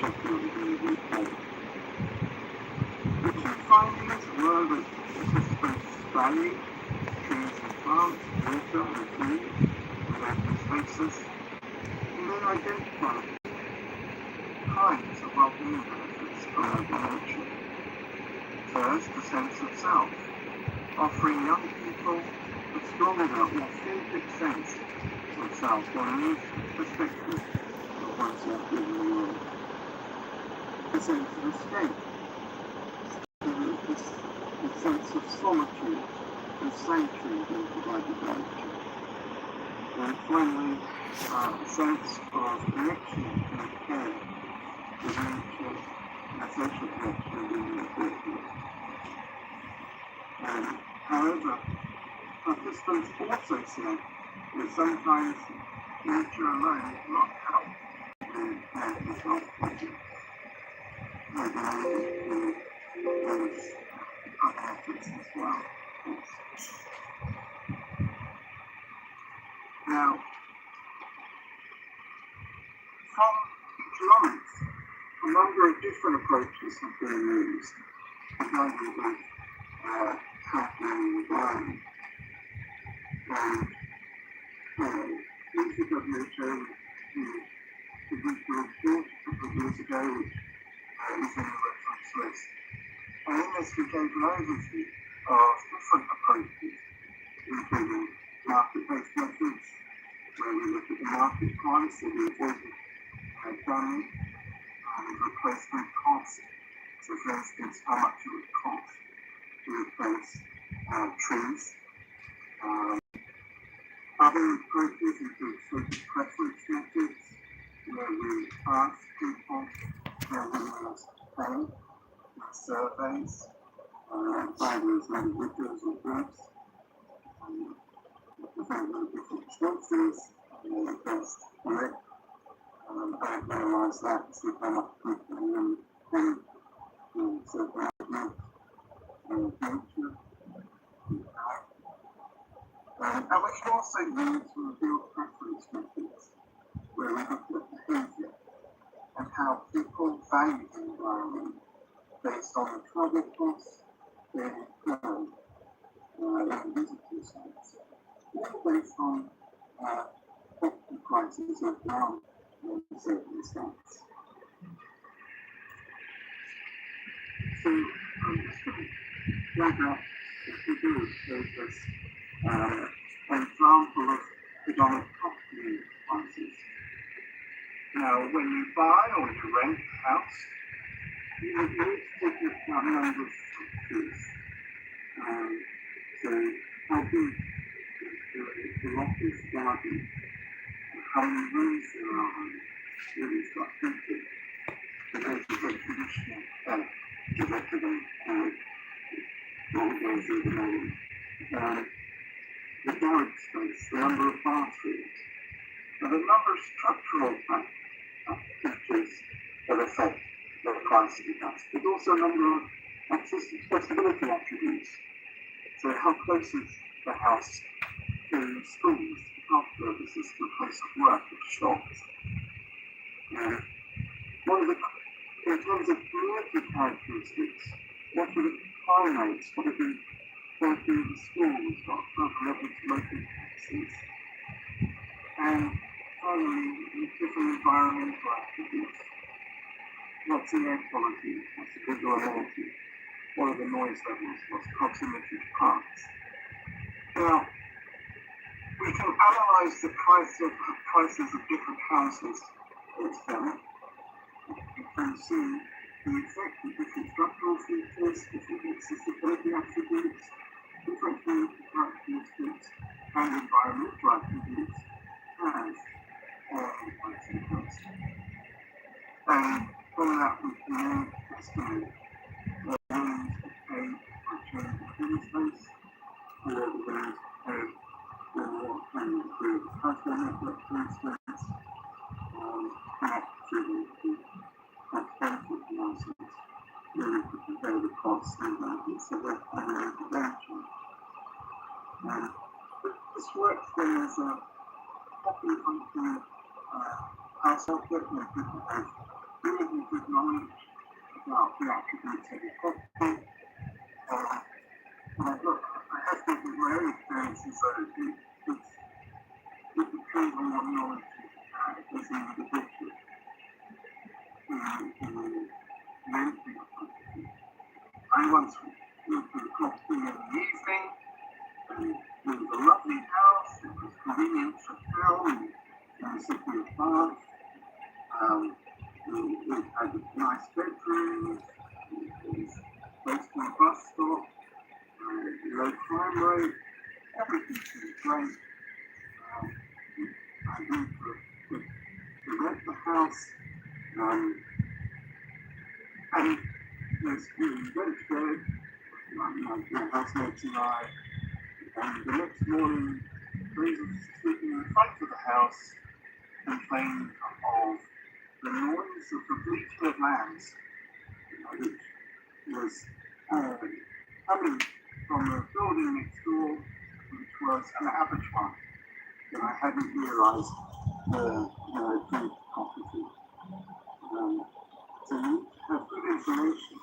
Sheffield in the UK. The key findings were that participants value trees and plants, water and food, and open spaces, and then identified kinds of well-being benefits from urban nature. First, a sense of self, offering young people a stronger, more authentic sense of self or a new perspective of oneself in the world. A sense of escape, a sense of solitude and sanctuary being provided by nature. And finally, a sense of connection and care with nature and social connection being important. However, participants also said that sometimes nature alone will not help in mental health projects. Maybe there's other efforts as well. Now, from economics, a number of different approaches have been used to handle both health and environment. These are WHO provincial report a couple of years ago, which is in the reference list. And in this we gave an overview of different approaches, including market-based methods, where we look at the market price that we avoided damage and replacement cost. So for instance, how much it would cost to replace trees. Other approaches include social preference methods, where we ask people their willingness to pay in surveys, either as individuals or groups, represent the different expenses, and they best for it. I realise that to how much people pay in certain elements and nature. And we can also use revealed preference methods, where we look at behaviour and how people value the environment based on the travel costs they incur in visitor sites, or based on property prices of land in certain states. So I'm just going to drag out the figure of this an example of predominant property prices. Now, when you buy or you rent a house, you need to take into account a number of factors. So, how big the lot is, garden, how many rooms there are, whether it's got heating, whether it's a traditional directly what goes through the name. The garage space, the number of bathrooms, and a number of structural features that affect the price of the house, but also a number of accessibility attributes. So how close is the house to schools, health services, to a place of work, or shops? In terms of community characteristics, what are the crime rates, what are the quality of the schools, what are the levels of local taxes? And finally, different environmental attributes. What's the air quality? What's the visual amenity? What are the noise levels? What's proximity to parks? Now, we can analyze the prices of different houses itself. You can see the effect of different structural features, different accessibility attributes, different community characteristics, and environmental attributes have on the pricing house. And from that we can then estimate the willingness to pay for a change of living space, or the willingness to pay for an improved transport network, for instance, connect to the transport analysis, where we could compare the costs and benefits of an intervention. This works then as a properly functioning household network that has unity about the attributes of the property. I have to think my own experiences that it depends on what knowledge you have as an individual in renting a property. I once looked at a property in the evening, and it was a lovely house, it was convenient for film, in the city of Bath. It had nice bedrooms, it was close to a bus stop, low crime rate, everything seemed great. I went to rent the house, and we went to bed, my housemates and I, and the next morning, Grace was sleeping in front of the house, complained of the noise of the bleating of lambs, which was coming from the building next door, which was an abattoir. And I hadn't realised the food property. So you have good information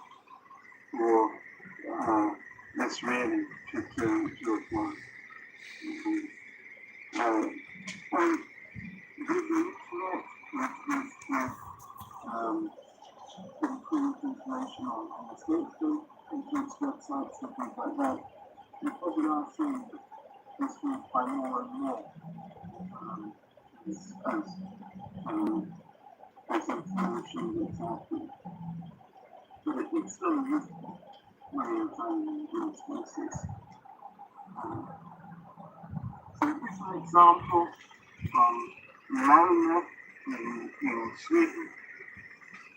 for this really to apply. And with the internet, improved information on the state insurance websites and things like that, you probably are seeing this used by more and more as information gets out there. But it's still a useful way of insurance spaces. So this is an example from Malmö in Sweden,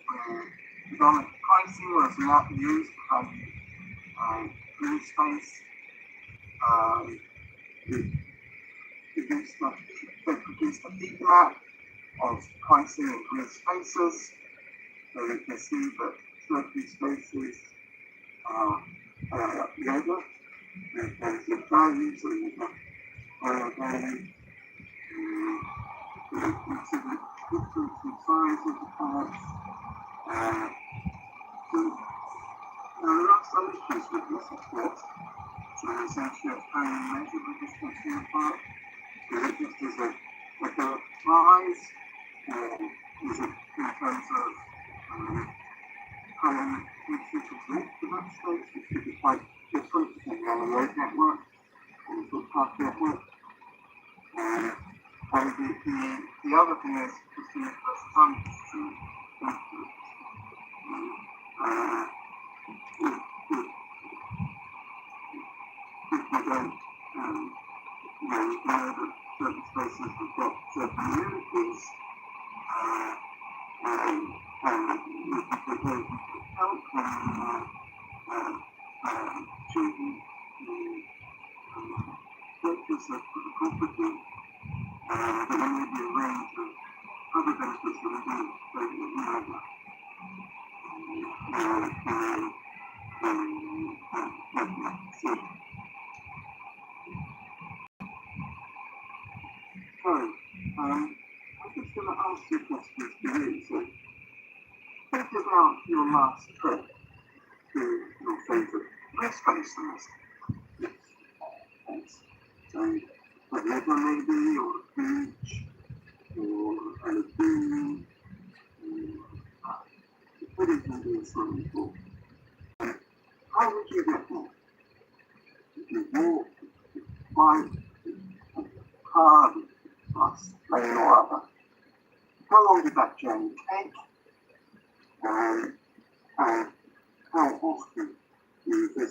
where economic pricing was not used to value green space. They produced a heat map of pricing in green spaces, so you can see that certain spaces are lower in terms of value, so you have higher value. You can see the difference in size of the parts. There are some issues with this, of course. So essentially, how you measure the distance from the part. Is it just as a prize, or is it in terms of how long it takes you to walk to that space, which could be quite different depending on the road network or the footpath network? And the other thing is to see if there's some if you don't know that certain spaces have got certain amenities, and if you could help choosing the purchase of the property, there may be a range of other benefits that we don't know about. So, I'm just going to ask you questions to you. So, think about your last trip to your favourite rest spaces. Yes. So, a river maybe, or a beach, or a lagoon, what it can be a swimming pool. How would you get there? If you walk, bike, car, bus, train or other. How long did that journey take? And how often do you visit